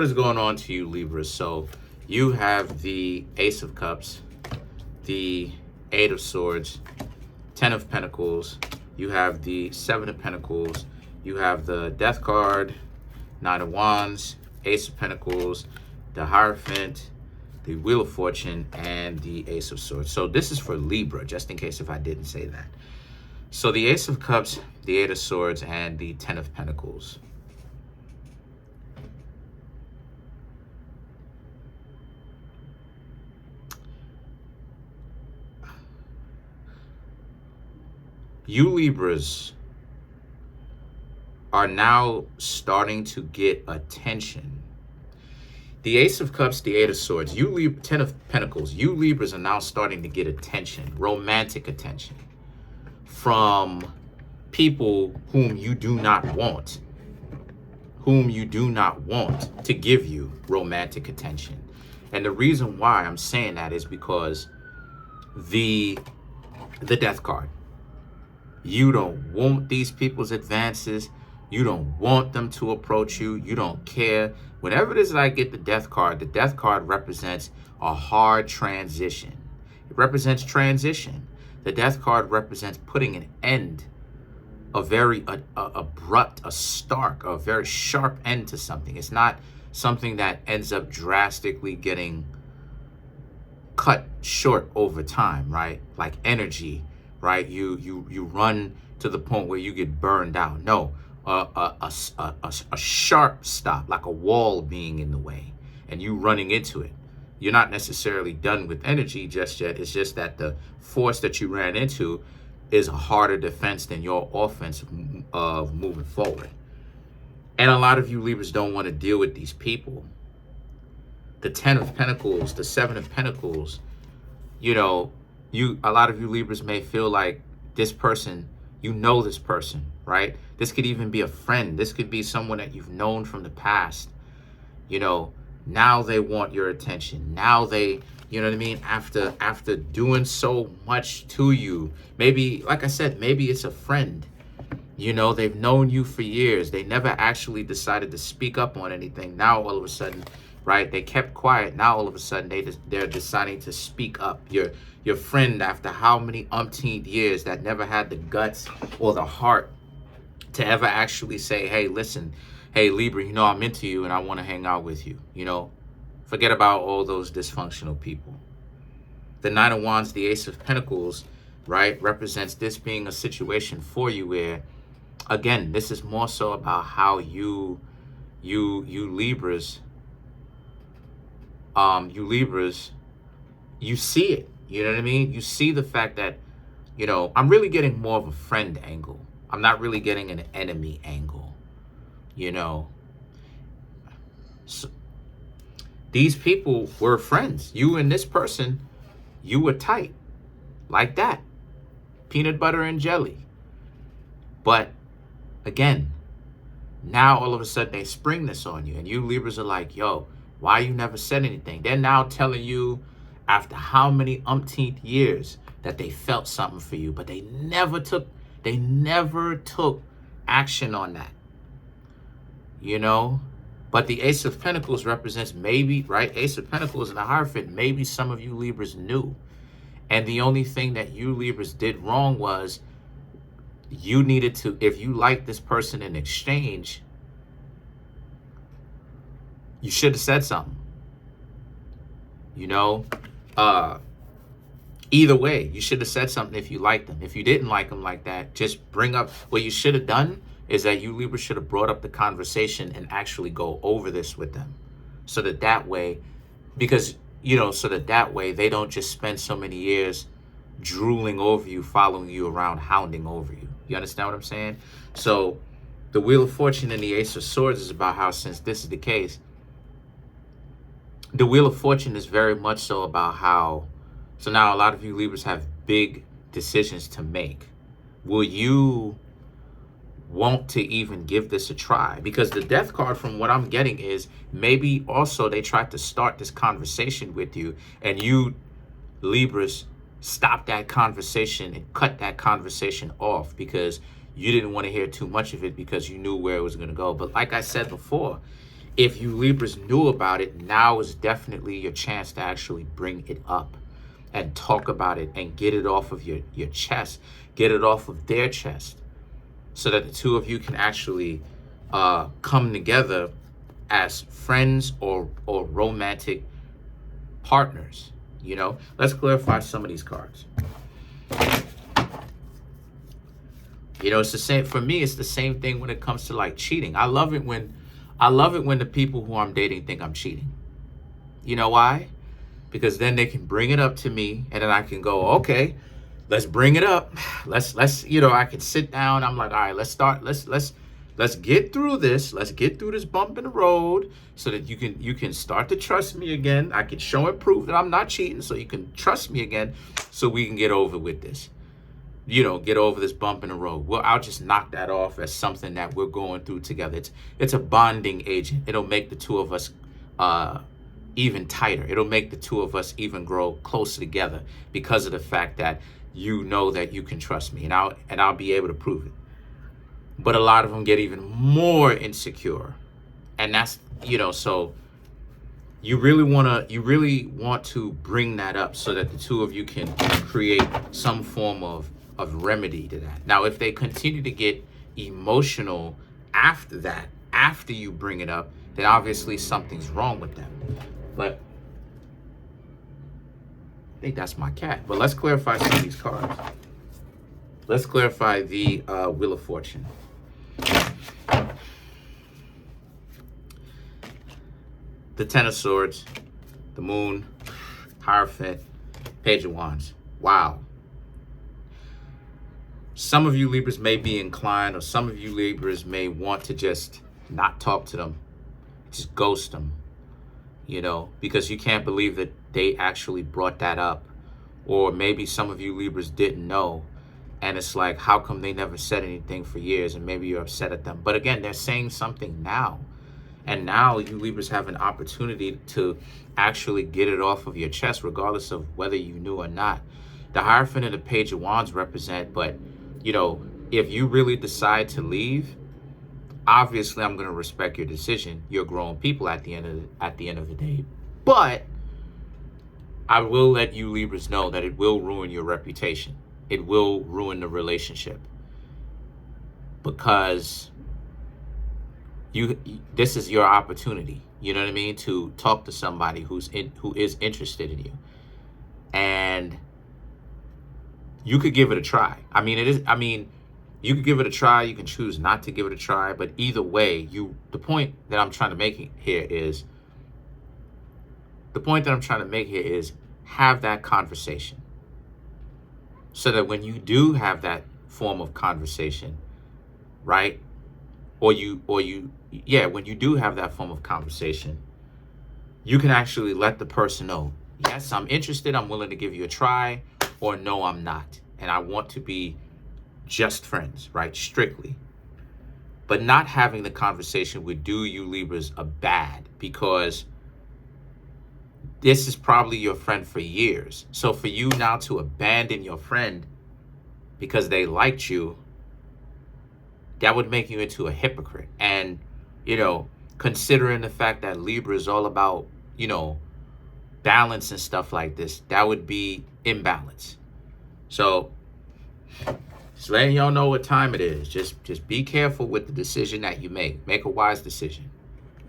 What is going on to you, Libra? So you have the Ace of Cups, the Eight of Swords, Ten of Pentacles. You have the Seven of Pentacles. You have the Death card, Nine of Wands, Ace of Pentacles, the Hierophant, the Wheel of Fortune, and the Ace of Swords. So this is for Libra, just in case if I didn't say that. So the Ace of Cups, the Eight of Swords, and the Ten of Pentacles. You Libras are now starting to get attention. The Ace of Cups, the Eight of Swords, Ten of Pentacles, you Libras are now starting to get attention, romantic attention, from people whom you do not want, to give you romantic attention. And the reason why I'm saying that is because the Death card. You don't want these people's advances. You don't want them to approach you. You don't care. Whenever it is that I get the Death card represents a hard transition. It represents transition. The Death card represents putting an end, a very abrupt, a stark, a very sharp end to something. It's not something that ends up drastically getting cut short over time, right? Like energy. Right, you run to the point where you get burned out. No, a sharp stop, like a wall being in the way, and you running into it. You're not necessarily done with energy just yet. It's just that the force that you ran into is a harder defense than your offense of moving forward. And a lot of you Libras don't want to deal with these people. The Ten of Pentacles, the Seven of Pentacles, you know. A lot of you Libras may feel like this person, you know this person, right? This could even be a friend. This could be someone that you've known from the past. Now they want your attention. Now they, you know what I mean? After doing so much to you, maybe, like I said, maybe it's a friend. They've known you for years. They never actually decided to speak up on anything. Now all of a sudden, right? They kept quiet. Now all of a sudden they're deciding to speak up. Your friend, after how many umpteenth years, that never had the guts or the heart to ever actually say, hey, listen, hey, Libra, I'm into you and I want to hang out with you. Forget about all those dysfunctional people. The Nine of Wands, the Ace of Pentacles, right, represents this being a situation for you where, again, this is more so about how you Libras, you see it. You know what I mean? You see the fact that, I'm really getting more of a friend angle. I'm not really getting an enemy angle, So, these people were friends. You and this person, you were tight. Like that. Peanut butter and jelly. But, again, now all of a sudden they spring this on you. And you Libras are like, yo, why you never said anything? They're now telling you, after how many umpteenth years, that they felt something for you, but they never took action on that. But the Ace of Pentacles represents maybe, right? Ace of Pentacles and the Hierophant, maybe some of you Libras knew. And the only thing that you Libras did wrong was you needed to, if you liked this person in exchange, you should have said something. Either way, you should have said something if you liked them. If you didn't like them like that, just bring up what you should have done is that you Libra should have brought up the conversation and actually go over this with them. So that way, because, that way they don't just spend so many years drooling over you, following you around, hounding over you. You understand what I'm saying? So the Wheel of Fortune and the Ace of Swords is about how, since this is the case, the Wheel of Fortune is very much so about how, so now a lot of you Libras have big decisions to make. Will you want to even give this a try? Because the Death card, from what I'm getting, is maybe also they tried to start this conversation with you and you Libras stopped that conversation and cut that conversation off because you didn't want to hear too much of it because you knew where it was going to go. But like I said before, If you Libras knew about it, now is definitely your chance to actually bring it up and talk about it and get it off of your chest, get it off of their chest, so that the two of you can actually come together as friends or romantic partners. You know, let's clarify some of these cards. You know, it's the same for me. It's the same thing when it comes to like cheating. I love it when the people who I'm dating think I'm cheating. You know why? Because then they can bring it up to me, and then I can go, okay, let's bring it up. Let's you know, I can sit down. I'm like, all right, let's start. Let's get through this. Let's get through this bump in the road, so that you can start to trust me again. I can show and prove that I'm not cheating, so you can trust me again, so we can get over with this. You know, get over this bump in the road. Well, I'll just knock that off as something that we're going through together. It's a bonding agent. It'll make the two of us even tighter. It'll make the two of us even grow closer together, because of the fact that you know that you can trust me, and I'll be able to prove it. But a lot of them get even more insecure, and that's, you know, so you really want to bring that up, so that the two of you can create some form of remedy to that. Now, if they continue to get emotional after that, after you bring it up, then obviously something's wrong with them. But I think that's my cat. But let's clarify some of these cards. Let's clarify the Wheel of Fortune. The Ten of Swords, the Moon, Hierophant, Page of Wands. Wow. Some of you Libras may be inclined, or some of you Libras may want to just not talk to them, just ghost them, you know, because you can't believe that they actually brought that up. Or maybe some of you Libras didn't know, and it's like, how come they never said anything for years, and maybe you're upset at them. But again, they're saying something now. And now you Libras have an opportunity to actually get it off of your chest, regardless of whether you knew or not. The Hierophant and the Page of Wands represent, but, you know, if you really decide to leave, obviously I'm going to respect your decision. You're grown people at the end of the day. But I will let you Libras know that it will ruin your reputation. It will ruin the relationship, because this is your opportunity, you know what I mean, to talk to somebody who is interested in you. And you could give it a try. You could give it a try, you can choose not to give it a try, but either way, the point that I'm trying to make here is have that conversation. So that when you do have that form of conversation, right? When you do have that form of conversation, you can actually let the person know, yes, I'm interested, I'm willing to give you a try, or no, I'm not. And I want to be just friends, right? Strictly. But not having the conversation would do you Libras a bad, because this is probably your friend for years. So for you now to abandon your friend because they liked you, that would make you into a hypocrite. And, you know, considering the fact that Libra is all about, you know, balance and stuff like this, that would be imbalance. So just letting y'all know what time it is. Just be careful with the decision that you make. Make a wise decision.